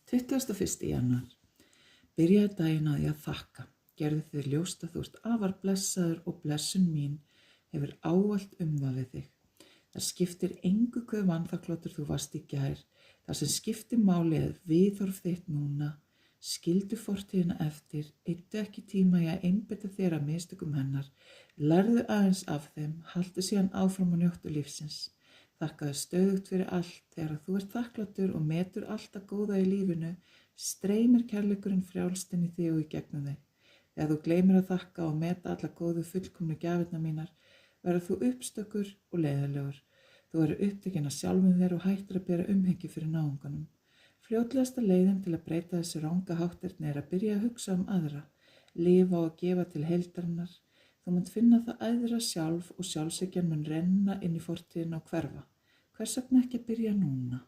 21. janúar. Byrjaðu daginn á því að þakka. Gerðu þér ljóst að þú ert afar blessaður og blessun mín hefur ávallt umvafið þig. Það skiptir engu hve vanþakklátur þú varst í gær. Það sem skiptir máli er viðhorf þitt núna. Skildu fortíðina eftir, eyddu ekki tíma í að einbeita þér að mistökum hennar. Lærðu aðeins af þeim, haltu síðan áfram og njóttu lífsins. Þakkaðu stöðugt fyrir allt. Þegar þú ert þakklátur og metur allt það góða í lífinu, streymir kærleikurinn frjálst inn í þig og í gegnum þig. Þegar þú gleymir að þakka og meta alla góðu fullkomnu gjafirnar mínar, verður þú uppstökkur og leiðilegur. Þú verður upptekinn af sjálfum þér og hættir að bera umhyggju fyrir náunganum. Fljótlegasta leiðin til að breyta þessu ranga hátterni er að byrja að hugsa aðra, lifa og gefa til heildarinnar. Þú munt finna það æðra sjálf og sjálfshyggjan mun renna inn í fortíðina og hverfa. Hvers vegna ekki að byrja núna?